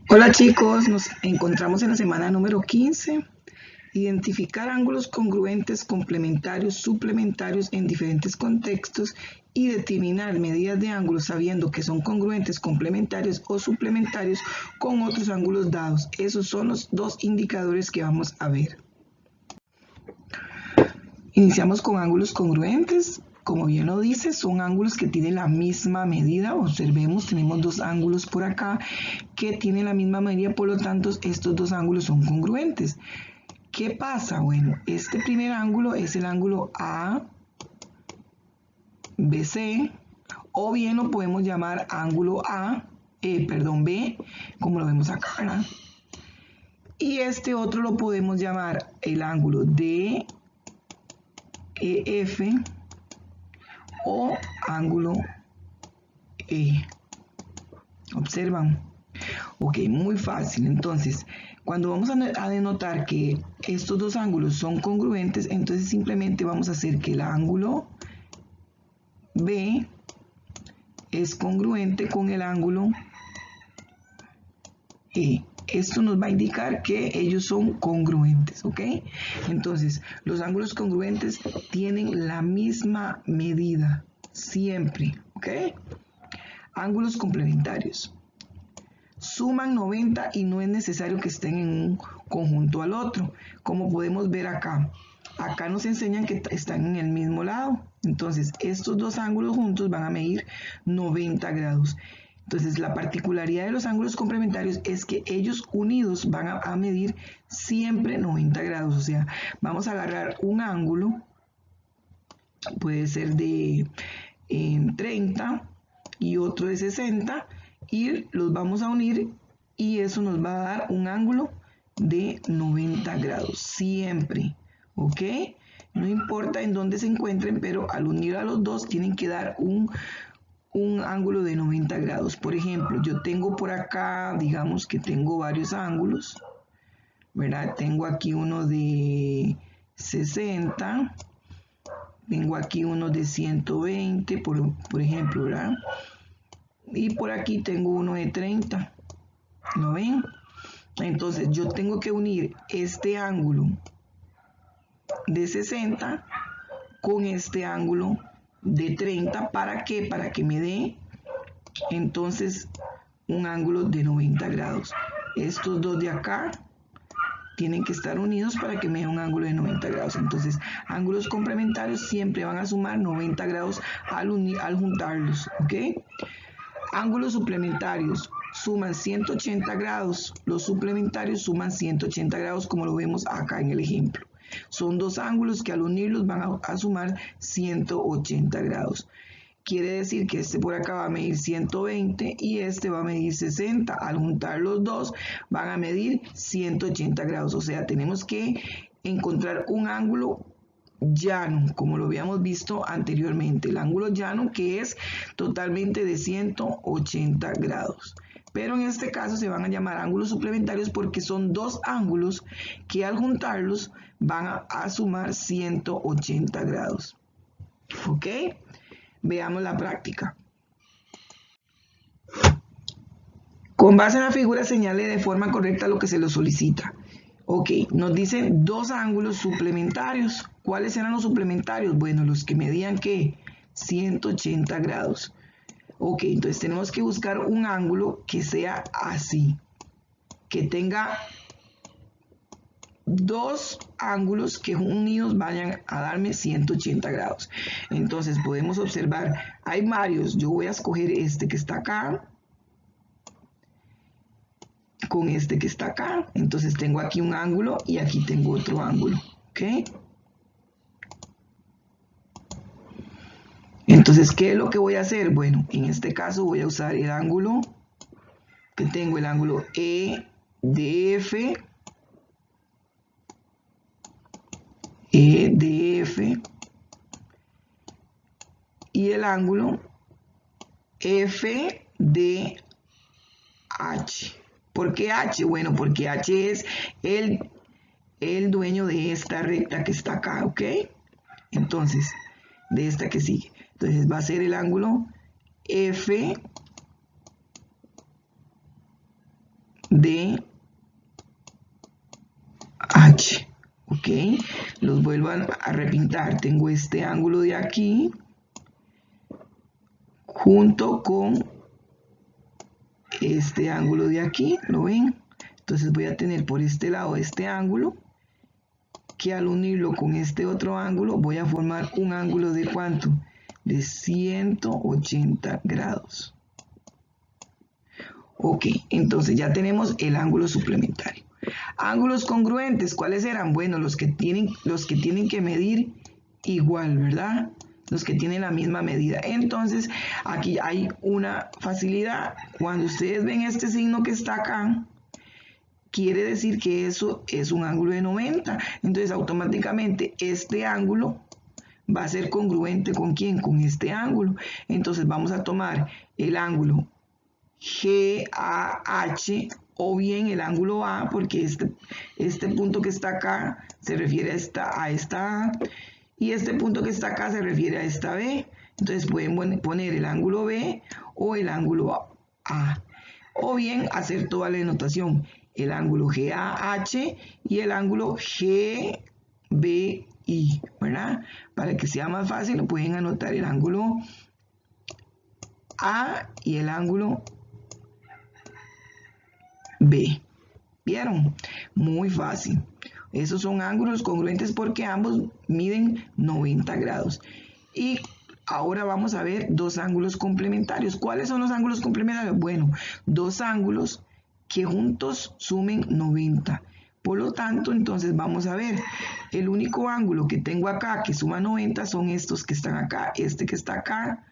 Hola chicos, nos encontramos en la semana número 15. Identificar ángulos congruentes, complementarios, suplementarios en diferentes contextos y determinar medidas de ángulos sabiendo que son congruentes, complementarios o suplementarios con otros ángulos dados. Esos son los dos indicadores que vamos a ver. Iniciamos con ángulos congruentes. Como bien lo dice, son ángulos que tienen la misma medida. Observemos, tenemos dos ángulos por acá que tienen la misma medida, por lo tanto, estos dos ángulos son congruentes. ¿Qué pasa? Bueno, este primer ángulo es el ángulo ABC, o bien lo podemos llamar ángulo B, como lo vemos acá, ¿verdad? Y este otro lo podemos llamar el ángulo DEF o ángulo E. ¿Observan? Ok, muy fácil. Entonces, cuando vamos a denotar que estos dos ángulos son congruentes, entonces simplemente vamos a hacer que el ángulo B es congruente con el ángulo E. Esto nos va a indicar que ellos son congruentes, ¿ok? Entonces, los ángulos congruentes tienen la misma medida, siempre, ¿ok? Ángulos complementarios. Suman 90 y no es necesario que estén en un conjunto al otro, como podemos ver acá. Acá nos enseñan que están en el mismo lado. Entonces, estos dos ángulos juntos van a medir 90 grados. Entonces, la particularidad de los ángulos complementarios es que ellos unidos van a medir siempre 90 grados. O sea, vamos a agarrar un ángulo, puede ser de 30 y otro de 60, y los vamos a unir y eso nos va a dar un ángulo de 90 grados, siempre, ¿ok? No importa en dónde se encuentren, pero al unir a los dos tienen que dar un ángulo de 90 grados. Por ejemplo, yo tengo por acá, digamos que tengo varios ángulos, ¿verdad? Tengo aquí uno de 60, tengo aquí uno de 120, por ejemplo, ¿verdad? Y por aquí tengo uno de 30, ¿lo ven? Entonces yo tengo que unir este ángulo de 60 con este ángulo de 30. ¿Para qué? Para que me dé entonces un ángulo de 90 grados. Estos dos de acá tienen que estar unidos para que me dé un ángulo de 90 grados. Entonces, ángulos complementarios siempre van a sumar 90 grados al juntarlos, ¿ok? Ángulos suplementarios suman 180 grados. Los suplementarios suman 180 grados, como lo vemos acá en el ejemplo. Son dos ángulos que al unirlos van a sumar 180 grados. Quiere decir que este por acá va a medir 120 y este va a medir 60. Al juntar los dos van a medir 180 grados. O sea, tenemos que encontrar un ángulo llano, como lo habíamos visto anteriormente. El ángulo llano que es totalmente de 180 grados. Pero en este caso se van a llamar ángulos suplementarios porque son dos ángulos que al juntarlos van a sumar 180 grados. ¿Ok? Veamos la práctica. Con base en la figura señale de forma correcta lo que se lo solicita. Ok, nos dicen dos ángulos suplementarios. ¿Cuáles eran los suplementarios? Bueno, los que medían ¿qué? 180 grados. Ok, entonces tenemos que buscar un ángulo que sea así, que tenga dos ángulos que unidos vayan a darme 180 grados. Entonces podemos observar, hay varios. Yo voy a escoger este que está acá con este que está acá. Entonces tengo aquí un ángulo y aquí tengo otro ángulo. ¿Ok? Entonces, ¿qué es lo que voy a hacer? Bueno, en este caso voy a usar el ángulo que tengo, el ángulo EDF, y el ángulo FDH. ¿Por qué H? Bueno, porque H es el dueño de esta recta que está acá, ¿ok? Entonces, de esta que sigue. Entonces va a ser el ángulo FDH. de H. Ok, los vuelvo a repintar. Tengo este ángulo de aquí junto con este ángulo de aquí, ¿lo ven? Entonces voy a tener por este lado este ángulo, que al unirlo con este otro ángulo voy a formar un ángulo de ¿cuánto? De 180 grados. Ok, entonces ya tenemos el ángulo suplementario. Ángulos congruentes, ¿cuáles eran? Bueno, los que tienen que medir igual, ¿verdad? Los que tienen la misma medida. Entonces, aquí hay una facilidad. Cuando ustedes ven este signo que está acá, quiere decir que eso es un ángulo de 90. Entonces, automáticamente este ángulo va a ser congruente ¿con quién? Con este ángulo. Entonces, vamos a tomar el ángulo GAH o bien el ángulo A, porque este punto que está acá se refiere a esta A, y este punto que está acá se refiere a esta B. Entonces pueden poner el ángulo B o el ángulo A. O bien hacer toda la denotación, el ángulo GAH y el ángulo GBI, ¿verdad? Para que sea más fácil, pueden anotar el ángulo A y el ángulo B. ¿Vieron? Muy fácil. Esos son ángulos congruentes porque ambos miden 90 grados. Y ahora vamos a ver dos ángulos complementarios. ¿Cuáles son los ángulos complementarios? Bueno, dos ángulos que juntos sumen 90. Por lo tanto, entonces vamos a ver, el único ángulo que tengo acá que suma 90 son estos que están acá, este que está acá,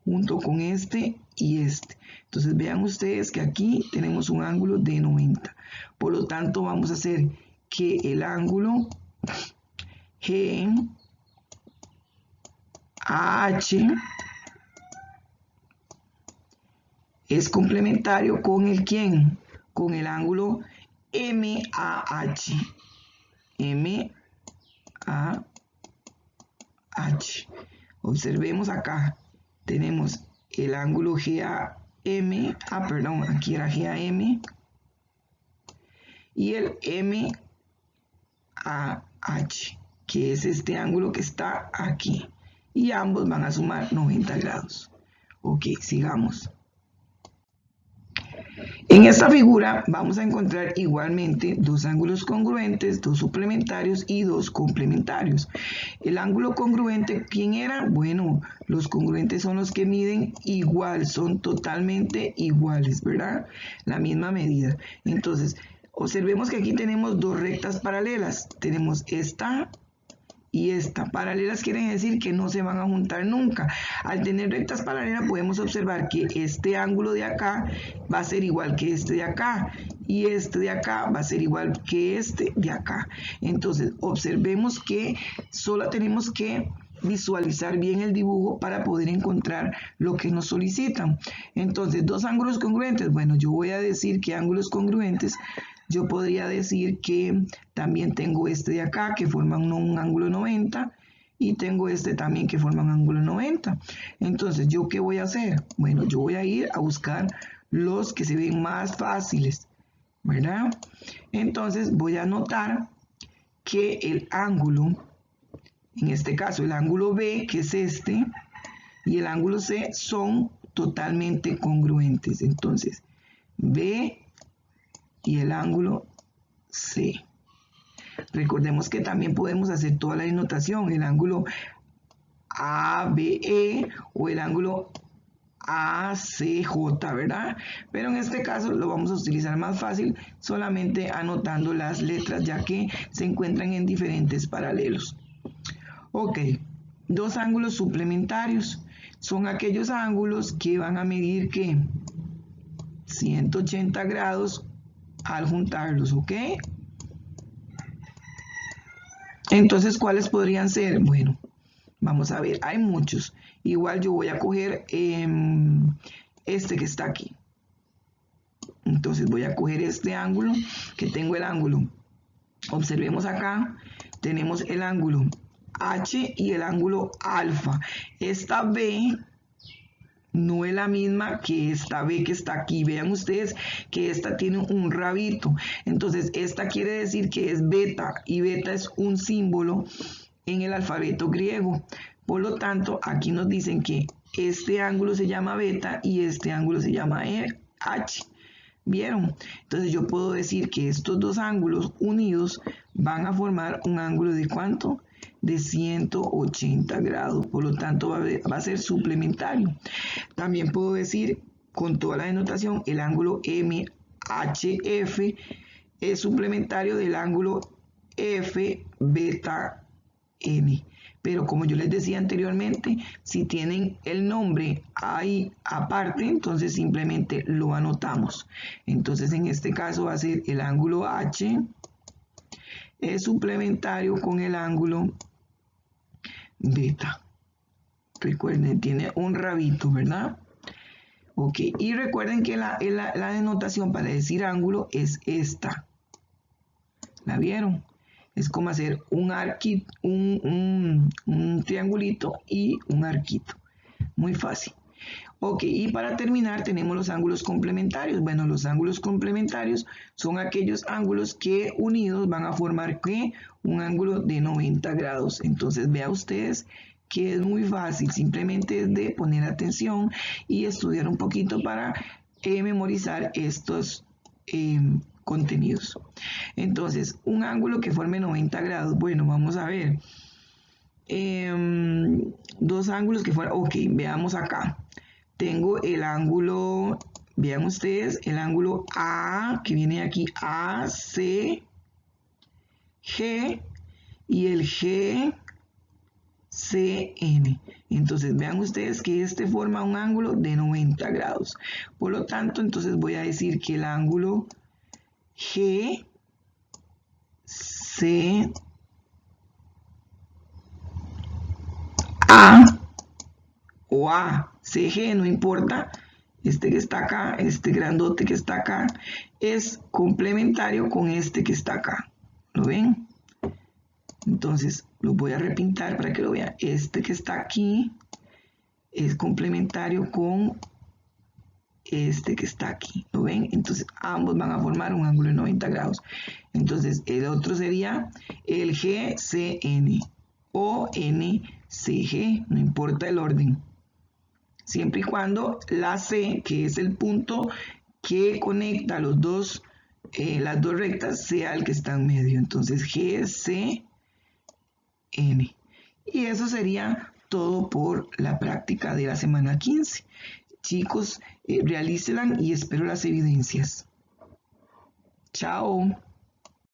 junto con este y este. Entonces vean ustedes que aquí tenemos un ángulo de 90. Por lo tanto, vamos a hacer que el ángulo GAH es complementario con el ¿quién? Con el ángulo MAH. MAH. Observemos acá. Tenemos el ángulo GAM. Perdón, aquí era GAM. Y el MAH, que es este ángulo que está aquí. Y ambos van a sumar 90 grados. Ok, sigamos. En esta figura vamos a encontrar igualmente dos ángulos congruentes, dos suplementarios y dos complementarios. El ángulo congruente, ¿quién era? Bueno, los congruentes son los que miden igual, son totalmente iguales, ¿verdad? La misma medida. Entonces, observemos que aquí tenemos dos rectas paralelas. Tenemos esta y esta. Paralelas quieren decir que no se van a juntar nunca. Al tener rectas paralelas podemos observar que este ángulo de acá va a ser igual que este de acá y este de acá va a ser igual que este de acá. Entonces observemos que solo tenemos que visualizar bien el dibujo para poder encontrar lo que nos solicitan. Entonces, dos ángulos congruentes. Bueno, yo voy a decir que ángulos congruentes, yo podría decir que también tengo este de acá que forman un ángulo 90 y tengo este también que forma un ángulo 90. Entonces, ¿yo qué voy a hacer? Bueno, yo voy a ir a buscar los que se ven más fáciles, ¿verdad? Entonces, voy a anotar que el ángulo, en este caso el ángulo B, que es este, y el ángulo C son totalmente congruentes. Entonces, B y el ángulo C. Recordemos que también podemos hacer toda la denotación, el ángulo ABE o el ángulo ACJ, ¿verdad? Pero en este caso lo vamos a utilizar más fácil solamente anotando las letras, ya que se encuentran en diferentes paralelos. Ok, dos ángulos suplementarios son aquellos ángulos que van a medir ¿qué? 180 grados al juntarlos, ¿ok? Entonces, ¿cuáles podrían ser? Bueno, vamos a ver, hay muchos. Igual yo voy a coger este que está aquí. Entonces voy a coger este ángulo, que tengo el ángulo. Observemos acá, tenemos el ángulo H y el ángulo alfa. Esta B no es la misma que esta B que está aquí. Vean ustedes que esta tiene un rabito. Entonces, esta quiere decir que es beta, y beta es un símbolo en el alfabeto griego. Por lo tanto, aquí nos dicen que este ángulo se llama beta y este ángulo se llama H. ¿Vieron? Entonces yo puedo decir que estos dos ángulos unidos van a formar un ángulo de ¿cuánto? De 180 grados. Por lo tanto va a ser suplementario. También puedo decir con toda la denotación el ángulo MHF es suplementario del ángulo F beta N. Pero como yo les decía anteriormente, si tienen el nombre ahí aparte, entonces simplemente lo anotamos. Entonces en este caso va a ser el ángulo H es suplementario con el ángulo beta. Recuerden, tiene un rabito, ¿verdad? Ok, y recuerden que la denotación para decir ángulo es esta. ¿La vieron? Es como hacer un arquito, un triangulito y un arquito. Muy fácil. Ok, y para terminar tenemos los ángulos complementarios. Bueno, los ángulos complementarios son aquellos ángulos que unidos van a formar ¿qué? Un ángulo de 90 grados. Entonces, vean ustedes que es muy fácil. Simplemente es de poner atención y estudiar un poquito para memorizar estos contenidos. Entonces, un ángulo que forme 90 grados. Bueno, vamos a ver. Dos ángulos que fueran. Ok, veamos acá. Tengo el ángulo, vean ustedes, el ángulo A, que viene aquí, AC, G, y el GCN. Entonces, vean ustedes que este forma un ángulo de 90 grados. Por lo tanto, entonces voy a decir que el ángulo GCA o ACG, no importa, este que está acá, este grandote que está acá, es complementario con este que está acá. ¿Lo ven? Entonces, lo voy a repintar para que lo vean. Este que está aquí es complementario con este que está aquí. ¿Lo ven? Entonces, ambos van a formar un ángulo de 90 grados. Entonces, el otro sería el GCN o NCG, no importa el orden. Siempre y cuando la C, que es el punto que conecta los dos, las dos rectas, sea el que está en medio. Entonces, GCN. Y eso sería todo por la práctica de la semana 15. Chicos, realícenla y espero las evidencias. Chao.